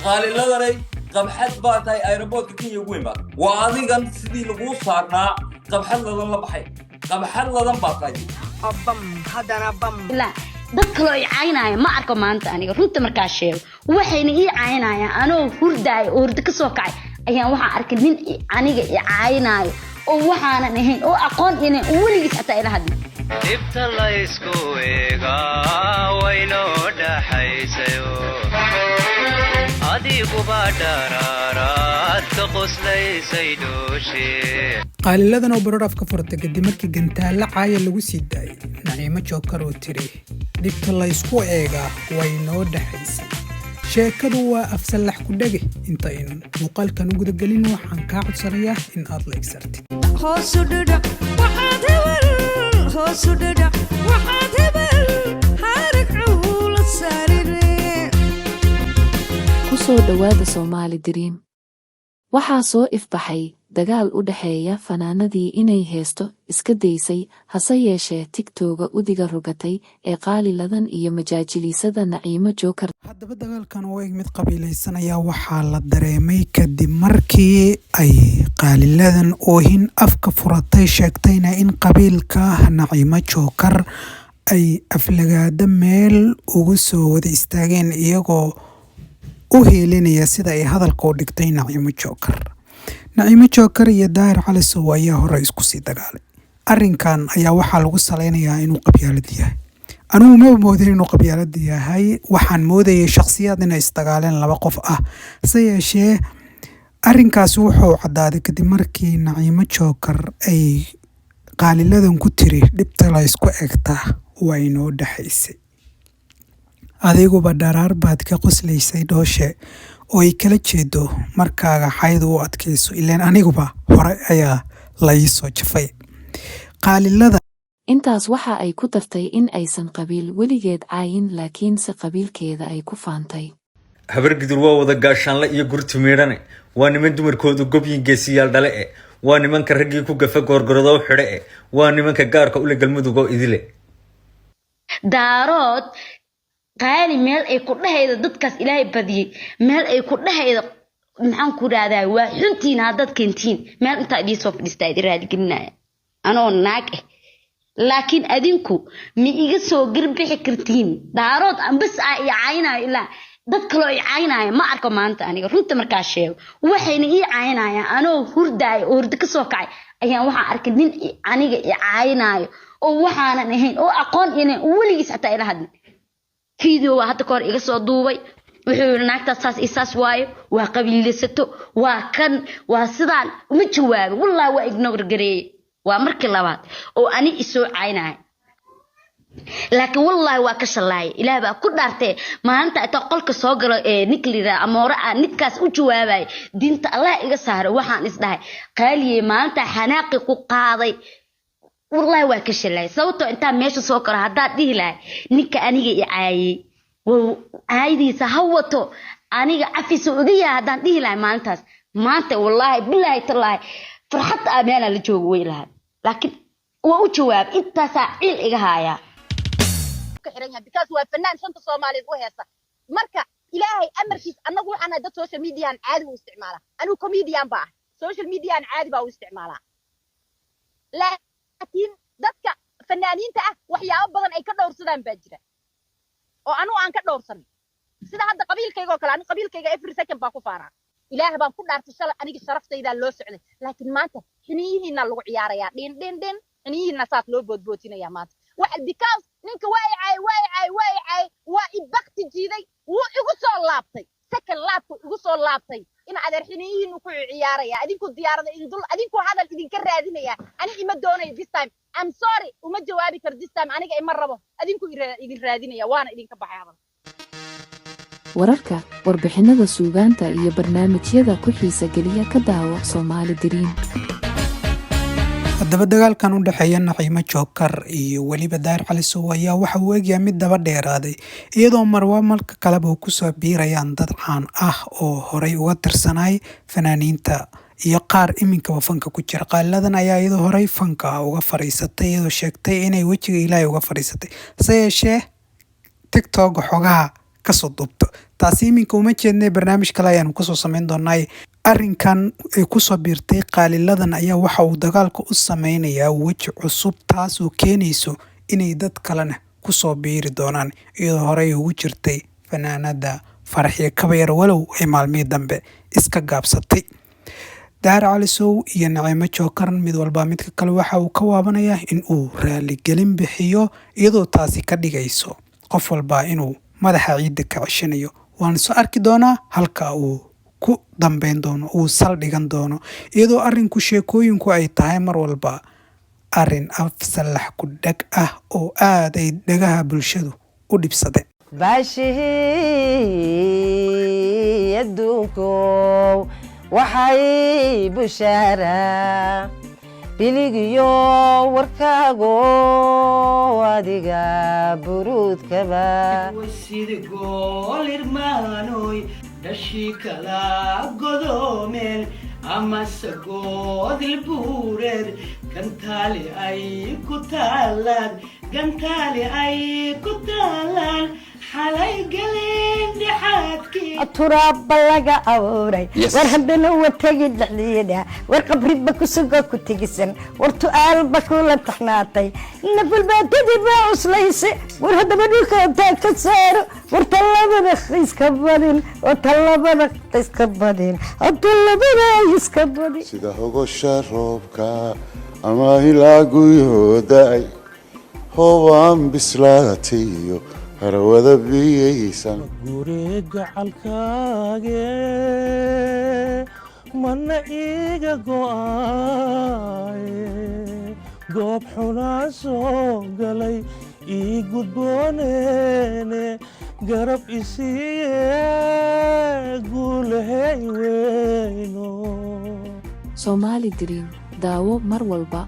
قال لا دري قبحت باتاي ايربورت كي يوين با واديغان سيدي لغو سارنا قبحت لدن لبخاي قبحت لدن باتاي أبم هذا أبم لا dadka loo caynaayo ma arko maanta aniga runta markaa sheego waxayna ii caynayaan anoo hurdaay oo hurda ka soo kacay ayaan waxa arkay nin aniga ii caynaayo oo waxaanan ahayn oo aqoon inay weligiis xataa ila hadlin dibta la isku eegaa waynoo dhaxaysayo adigu baa dharaaraad ka qoslaysay dhooshe qaaliladan oo baroor afka furta kadib markii gantaalla caaya lagu sii daayay naciimo jookar oo tiri dibta la isku eegaa waynoo dhaxaysay sheekadu waa afsalax ku dhage intaynan muuqaalkan u gudagelin waxaan kaa codsanayaa in aad la igsartid hoosu dhudhac waxaad hebel hoosu dhudhac waxaad hebel harag cuula saarire ku soo dhawaada Soomaali Dream waxaa soo ifbaxay dagaal u dhaxeeya fanaanadii inay heesto iska daysay hase yeeshee TikTok udiga rogatay ee qaaliladan iyo majaajiliisada Naciimo Jookar. haddaba dagaalkan oo eeg mid qabiilaysan ayaa waxaa la dareemay kadib markii ay qaaliladan oohin afka furatay sheegtayna in qabiilka Naciimo Jookar ay aflagaada meel ugu soo wada istaageen iyagoo u heelinaya sida ay hadalka u dhigtay Naciimo Jookar. Naciimo Jookar iyo Daahir Cali Sow ayaa hore isku sii dagaalay. Arrinkan ayaa waxaa lagu saleynayaa inuu qabyaalad yahay. Anigu ma moodin inuu qabyaalad yahay, waxaan moodayay shakhsiyaad inay isdagaaleen laba qof ah. Se yeeshee arrinkaas wuxuu cadaaday kadib markii Naciimo Jookar ay qaaliladan ku tiri dhibta la isku eegtaa waa inoo dhaxaysay. adiguba dharaar baad ka qoslaysay dhooshe oo ay kala jeedo markaaga xayd u adkayso ileen aniguba hore ayaa la ii soo jafay qaalilada intaas waxa ay ku dartay in aysan qabiil weligeed caayin laakiin si qabiilkeeda ay ku faantay habar gidur waa wada gaashaanle iyo gurti meedhane waa niman dumarkoodu gobyin geesiyaal dhale waa nimanka raggii ku gafa goorgorodo xidhe waa nimanka gaarka ula galmudug oo idile daarood qaali meel ay ku dhahaydo dadkaas ilaahay badiyay meel ay ku dhahaydo maxaan ku raadaa waa xuntiin hadad keentiin meel inta idin soo fadhiistay raadi gelinaya anoo naag laakiin adinku mi iga soo garbixi kartiin daarood aan bas ay caynaayo ilaa dad kale ay caynaayo ma arko maanta aniga runta markaa sheego waxayna ii caynayaan anoo hurdaay oo hurda ka soo kacay ayaan waxa arkay nin aniga ii caynaayo oo waxaanan ahayn oo aqoon inay weligiis xataa ila hadlin video hadda koor iga soo duubay wuxuu naagtaas saas isaas waayo waa qabiilaysato waa kan waa sidaan uma jawaabo wallahi waa ignore gareey waa markii labaad oo ani isoo caynay laakiin wallahi waa ka shalaay ilaahay baa ku dhaartay maanta inta qolka soo galo niklira amoora aan nidkaas u jawaabay diinta Allah iga saaro waxaan isdhahay qaaliye maanta xanaaqi ku qaaday والله واكشلay sababtoo inta meesha soo karo hadaa dhihi lahay ninka aniga i caayay caaydiisa hawato aniga afiso uga yaa hadaan dhihi lahay maalintaas maanta wallahi billahi tallahi farxad ameena la joogo way lahay laakiin waa u jawaab intaas ciil iga haaya ka xiran yahay because waa fanaan shanta Soomaaliyeed u heesa marka ilaahay amarkiis anagu waxaan dad social media caadi u isticmaala anigu comedian baa social media caadi baa u isticmaala laakiin dadka fanaaniinta ah waxyaabo badan ay ka dhowrsadaan baa jira oo anu aan ka dhowrsan sida hadda qabiilkayga oo kale aniga qabiilkayga every second baa ku faaraa ilaahay baan ku dhaartay shalay aniga sharaftayda loo socday laakiin maanta xiniyihiina lagu ciyaarayaa dhin xiniyihiina saas loo boodbootinayaa maanta wax because ninka waa ibaqti jiiday wuu igu soo laabtay second laabku igu soo laabtay in adeer xiniyihiinu ku ciyaaraya adinku diyaarada adinku hadal idinka raadinaya ani ima doonay this time I'm sorry uma jawaabi kar this time aniga ima rabo adinku idin raadinaya waana idinka baxay hadal wararka warbixinada suugaanta iyo barnaamijyada ku xiisa geliya ka daawo Soomaali Dream haddaba dagaalkan u dhaxeeya Naciimo Jookar iyo waliba Daahir Cali Sow ayaa waxa uu eegaya mid daba dheeraaday iyadoo marwa marka kale uu ku soo biirayaan dad caan ah oo horay uga tirsanay fanaaniinta iyo qaar iminka fanka ku jira qaaladan ayaa iyadoo horay fanka uga fariisatay iyadoo sheegtay inay wajiga Ilaahay uga fariisatay se yeeshee TikTok xogaha kasoo duubto. taasi iminka uma jeednay barnaamij kale ayaanu kasoo samayn doonaa. arrinkan ay kusoo biirtay qaaliladan ayaa waxa uu dagaalka u sameynayaa weji cusub, taasoo keenayso inay dad kalena kusoo biiri doonaan, iyadoo horey ugu jirtay fanaanada Farxiyo Kabayar walow ay maalmihii dambe iska gaabsatay. Dahar Calisow iyo Naciimo Jookar mid walba midka kale waxa uu ka waabanayaa in uu raaligelin bixiyo, iyadoo taasi ka dhigayso qof walba inuu madaxa ciidda ka ceshanayo. waan soo arki doonaa halka uu ku dambeyn doono, uu saldhigan doono, iyadoo arrinku sheekooyinku ay tahay mar walba arrin afsalax ku dhag ah oo aad ay dhagaha bulshadu u dhibsadeen. baashihii adduunkow waxay bushaaraa biligiyo warkaago adiga buruudkaba waysidigolirmaanoy dhashii kala godoomeen amase goodilbuureer gantaali ay ku taalaan xalay galeen dhexaadkii turaabba laga abuuray war haddana wa tegi dhexdiida war qabridba kusugoo ku tegisan war tu'aalba kula taxnaatay nafalbaatadii baa cuslayse war haddaba dhulka intaa ka saaro war tallabada iska badin oo tallabada iska badin oo tallabada iska badin sida hogosha roobka ama ilaa guyooday hoobaan bislaatiyo harawada biyaysan guriga calkaage mana iga go'aaye goob xunaa soo galay ii gudbooneene garab isiiye guulahay weyno. Somali Dream daawo mar walba